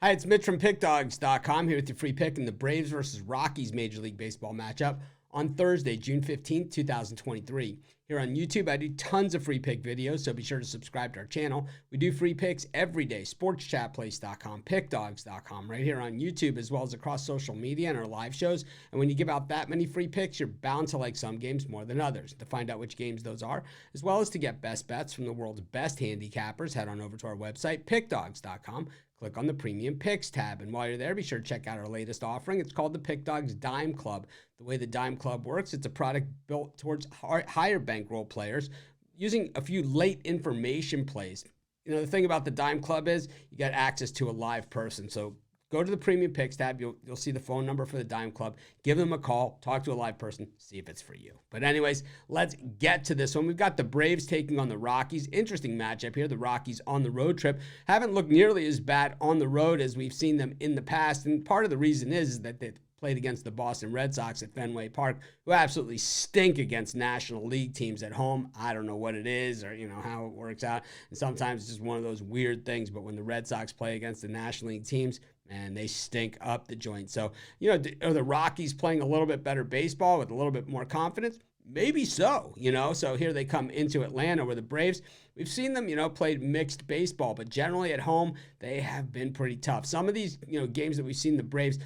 Hi, it's Mitch from Pickdawgz.com here with your free pick in the Braves versus Rockies Major League Baseball matchup on Thursday, June 15th, 2023. Here on YouTube, I do tons of free pick videos, so be sure to subscribe to our channel. We do free picks every day, sportschatplace.com, pickdawgz.com, right here on YouTube, as well as across social media and our live shows. And when you give out that many free picks, you're bound to like some games more than others. To find out which games those are, as well as to get best bets from the world's best handicappers, head on over to our website, pickdawgz.com. Click on the Premium Picks tab, and while you're there, be sure to check out our latest offering. It's called the Pick Dawgz Dime Club. The way the Dime Club works, it's a product built towards higher bankroll players using a few late information plays. You know, the thing about the Dime Club is you get access to a live person. So go to the Premium Picks tab. You'll see the phone number for the Dime Club. Give them a call. Talk to a live person. See if it's for you. But anyways, let's get to this one. We've got the Braves taking on the Rockies. Interesting matchup here. The Rockies on the road trip haven't looked nearly as bad on the road as we've seen them in the past. And part of the reason is that they've played against the Boston Red Sox at Fenway Park, who absolutely stink against National League teams at home. I don't know what it is or, how it works out. And sometimes it's just one of those weird things. But when the Red Sox play against the National League teams, man, they stink up the joint. So, are the Rockies playing a little bit better baseball with a little bit more confidence? Maybe so, So here they come into Atlanta where the Braves, we've seen them, played mixed baseball, but generally at home, they have been pretty tough. Some of these, games that we've seen the Braves,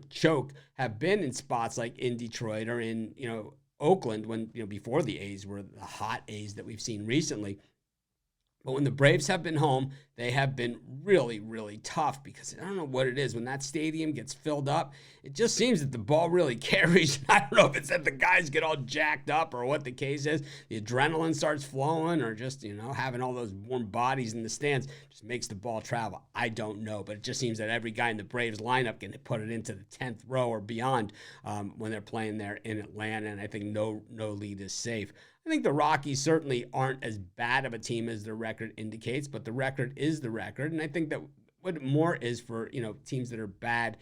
choke have been in spots like in Detroit or in, Oakland when, before the A's were the hot A's that we've seen recently. But when the Braves have been home, they have been really, really tough because I don't know what it is. When that stadium gets filled up, it just seems that the ball really carries. I don't know if it's that the guys get all jacked up or what the case is. The adrenaline starts flowing or just, having all those warm bodies in the stands just makes the ball travel. I don't know, but it just seems that every guy in the Braves lineup can put it into the 10th row or beyond when they're playing there in Atlanta, and I think no lead is safe. I think the Rockies certainly aren't as bad of a team as their record indicates, but the record is the record. And I think that what more is for, teams that are bad,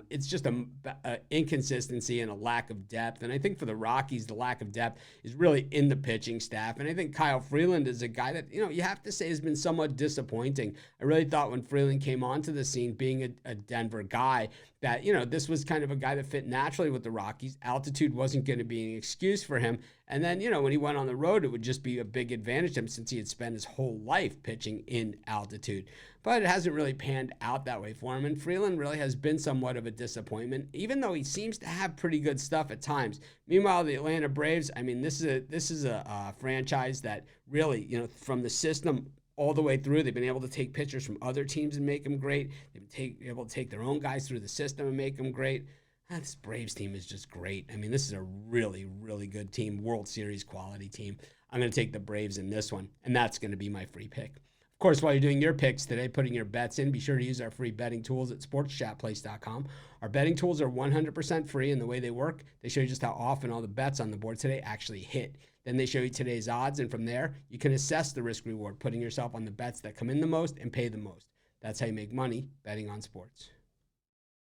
it's just a inconsistency and a lack of depth. And I think for the Rockies, the lack of depth is really in the pitching staff. And I think Kyle Freeland is a guy that, you have to say has been somewhat disappointing. I really thought when Freeland came onto the scene, being a Denver guy, that, this was kind of a guy that fit naturally with the Rockies. Altitude wasn't going to be an excuse for him. And then, when he went on the road, it would just be a big advantage to him since he had spent his whole life pitching in altitude. But it hasn't really panned out that way for him. And Freeland really has been somewhat of a disappointment, even though he seems to have pretty good stuff at times. Meanwhile, the Atlanta Braves, this is a franchise that really, from the system all the way through, they've been able to take pitchers from other teams and make them great. They've been able to take their own guys through the system and make them great. This Braves team is just great. This is a really, really good team, World Series quality team. I'm going to take the Braves in this one, and that's going to be my free pick. Of course, while you're doing your picks today, putting your bets in, be sure to use our free betting tools at sportschatplace.com. Our betting tools are 100% free, and the way they work, they show you just how often all the bets on the board today actually hit. Then they show you today's odds, and from there, you can assess the risk-reward, putting yourself on the bets that come in the most and pay the most. That's how you make money betting on sports.